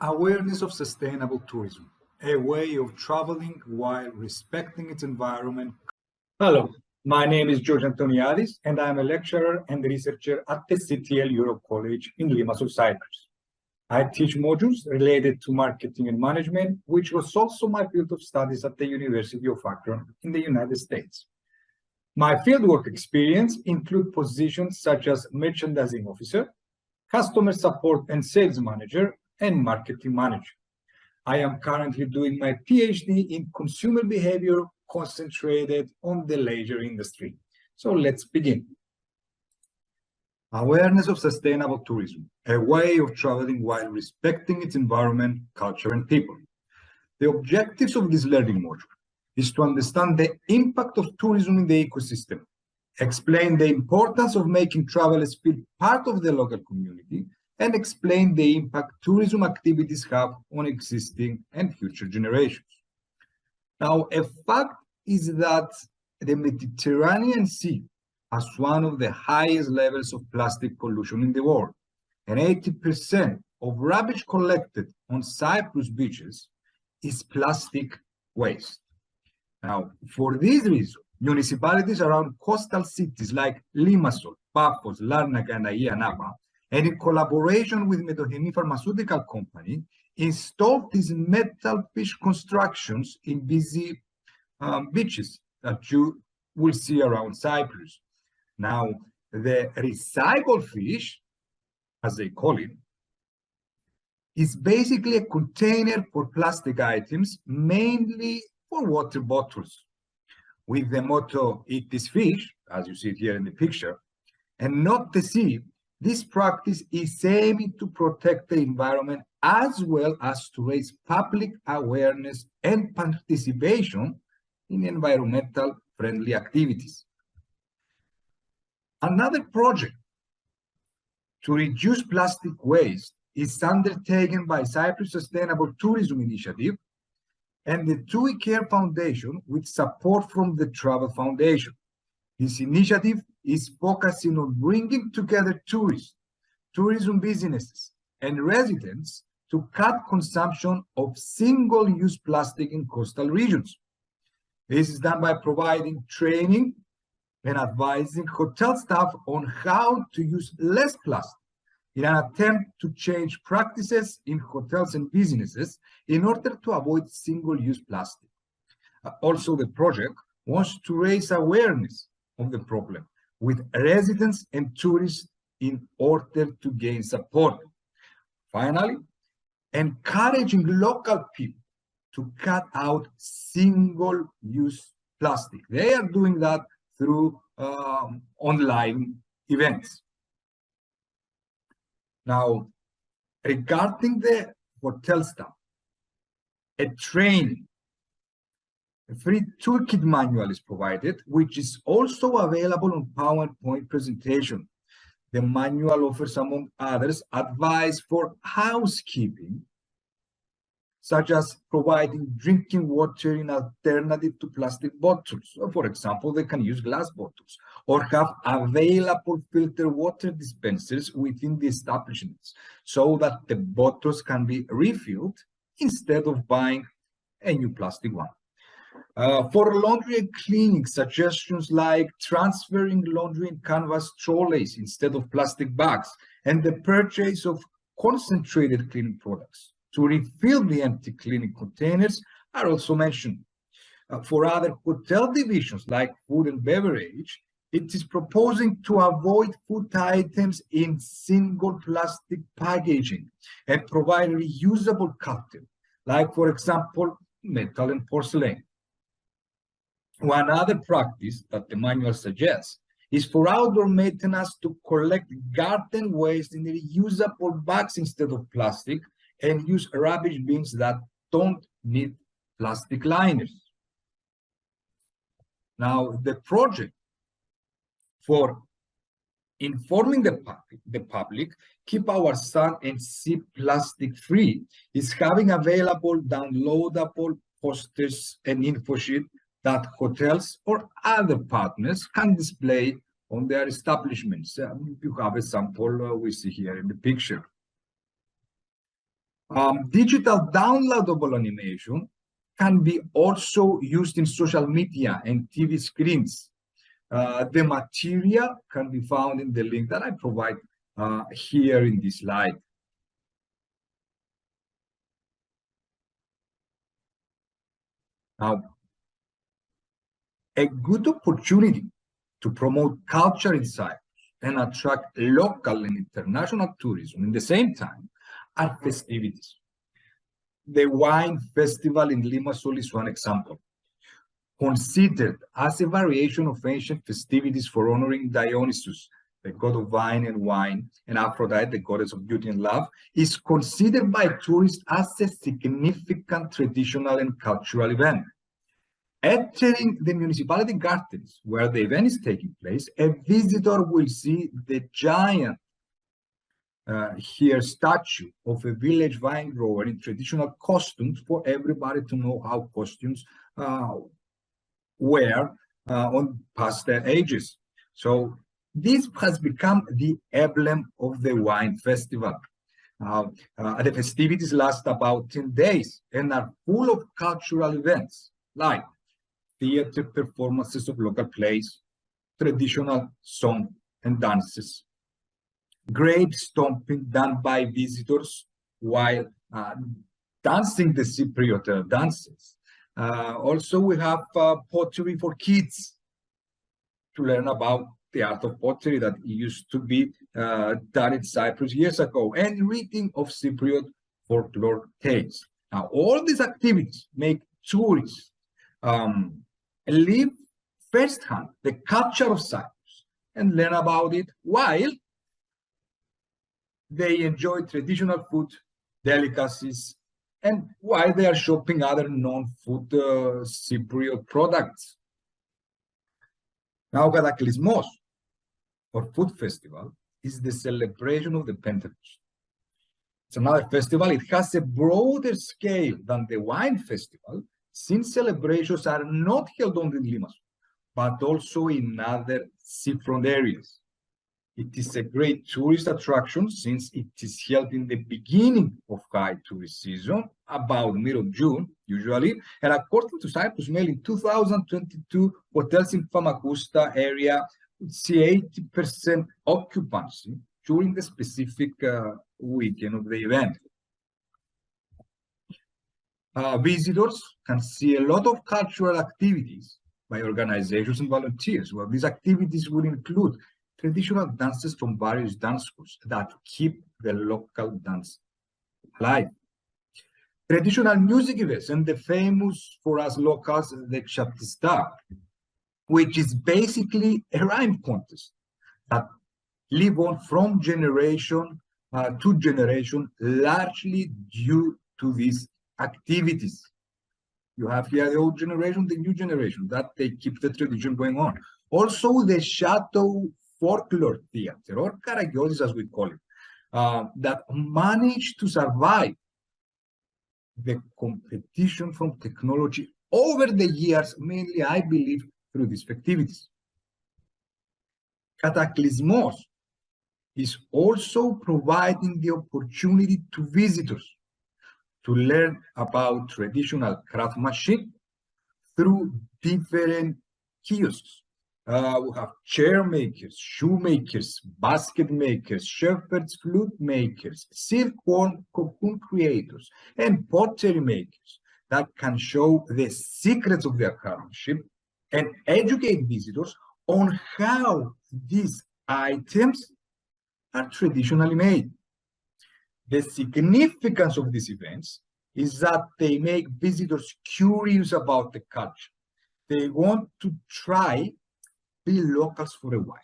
Awareness of sustainable tourism, a way of traveling while respecting its environment. Hello, my name is George Antoniadis, and I'm a lecturer and researcher at the CTL Europe College in Limassol, Cyprus. I teach modules related to marketing and management, which was also my field of studies at the University of Akron in the United States. My fieldwork experience includes positions such as merchandising officer, customer support and sales manager, and marketing manager. I am currently doing my PhD in consumer behavior concentrated on the leisure industry. So let's begin. Awareness of sustainable tourism, a way of traveling while respecting its environment, culture, and people. The objectives of this learning module is to understand the impact of tourism in the ecosystem, explain the importance of making travelers feel part of the local community, and explain the impact tourism activities have on existing and future generations. Now, a fact is that the Mediterranean Sea has one of the highest levels of plastic pollution in the world, and 80% of rubbish collected on Cyprus beaches is plastic waste. Now, for this reason, municipalities around coastal cities like Limassol, Paphos, Larnaca, and Agia Napa, and in collaboration with Medoheny Pharmaceutical Company, installed these metal fish constructions in busy beaches that you will see around Cyprus. Now, the recycled fish, as they call it, is basically a container for plastic items, mainly for water bottles. With the motto, "Eat this fish," as you see it here in the picture, and not the sea, this practice is aiming to protect the environment as well as to raise public awareness and participation in environmental friendly activities. Another project to reduce plastic waste is undertaken by Cyprus Sustainable Tourism Initiative and the TUI Care Foundation with support from the Travel Foundation. This initiative is focusing on bringing together tourists, tourism businesses, and residents to cut consumption of single-use plastic in coastal regions. This is done by providing training and advising hotel staff on how to use less plastic in an attempt to change practices in hotels and businesses in order to avoid single-use plastic. Also, the project wants to raise awareness of the problem with residents and tourists in order to gain support. Finally, encouraging local people to cut out single-use plastic. They are doing that through online events. Now, regarding the hotel staff, a training, a free toolkit manual is provided, which is also available on PowerPoint presentation. The manual offers, among others, advice for housekeeping, such as providing drinking water in alternative to plastic bottles. For example, they can use glass bottles or have available filtered water dispensers within the establishments so that the bottles can be refilled instead of buying a new plastic one. For laundry and cleaning, suggestions like transferring laundry in canvas trolleys instead of plastic bags and the purchase of concentrated cleaning products to refill the empty cleaning containers are also mentioned. For other hotel divisions like food and beverage, it is proposing to avoid food items in single plastic packaging and provide reusable content, like, for example, metal and porcelain. One other practice that the manual suggests is for outdoor maintenance to collect garden waste in reusable bags instead of plastic and use rubbish bins that don't need plastic liners. Now, the project for informing the public, keep our sun and sea plastic free, is having available downloadable posters and info sheet that hotels or other partners can display on their establishments. You have a sample we see here in the picture. Digital downloadable animation can be also used in social media and TV screens. The material can be found in the link that I provide here in this slide. Now, a good opportunity to promote culture in Cyprus and attract local and international tourism in the same time are festivities. The wine festival in Limassol is one example. Considered as a variation of ancient festivities for honoring Dionysus, the god of wine, and Aphrodite, the goddess of beauty and love, is considered by tourists as a significant traditional and cultural event. Entering the municipality gardens where the event is taking place, a visitor will see the giant here statue of a village vine grower in traditional costumes for everybody to know how costumes were on past ages. So this has become the emblem of the wine festival. The festivities last about 10 days and are full of cultural events like theater performances of local plays, traditional song and dances, grape stomping done by visitors while dancing the Cypriot dances. Also, we have pottery for kids to learn about the art of pottery that used to be done in Cyprus years ago, and reading of Cypriot folklore tales. Now, all these activities make tourists live firsthand the culture of Cyprus and learn about it while they enjoy traditional food, delicacies, and while they are shopping other non-food Cypriot products. Now, Cataclysmos, or food festival, is the celebration of the Pentecost. It's another festival. It has a broader scale than the wine festival, since celebrations are not held only in Limassol, but also in other seafront areas. It is a great tourist attraction since it is held in the beginning of high tourist season, about mid-June, usually. And according to Cyprus Mail, in 2022, hotels in Famagusta area would see 80% occupancy during the specific weekend of the event. Visitors can see a lot of cultural activities by organizations and volunteers. Well, these activities will include traditional dances from various dance schools that keep the local dance alive. Traditional music events and the famous for us locals, the Chaptista, which is basically a rhyme contest that live on from generation to generation, largely due to these activities. You have here the old generation, the new generation, that they keep the tradition going on. Also, the Shadow Folklore Theater, or Karagiotis as we call it, that managed to survive the competition from technology over the years, mainly, I believe, through these activities. Cataclysmos is also providing the opportunity to visitors to learn about traditional craftsmanship through different kiosks. We have chair makers, shoe makers, basket makers, shepherds, flute makers, silkworm cocoon creators, and pottery makers that can show the secrets of their craftsmanship and educate visitors on how these items are traditionally made. The significance of these events is that they make visitors curious about the culture. They want to try be locals for a while.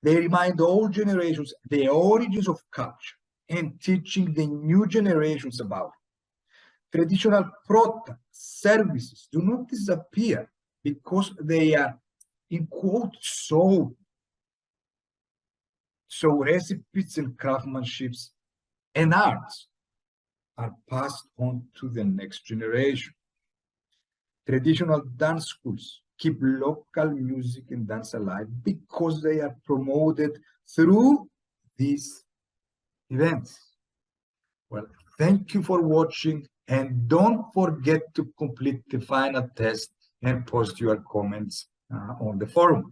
They remind all generations the origins of culture and teaching the new generations about it. Traditional products, services do not disappear because they are, in quote, sold. So recipes and craftsmanships and arts are passed on to the next generation. Traditional dance schools keep local music and dance alive because they are promoted through these events. Well, thank you for watching, and don't forget to complete the final test and post your comments on the forum.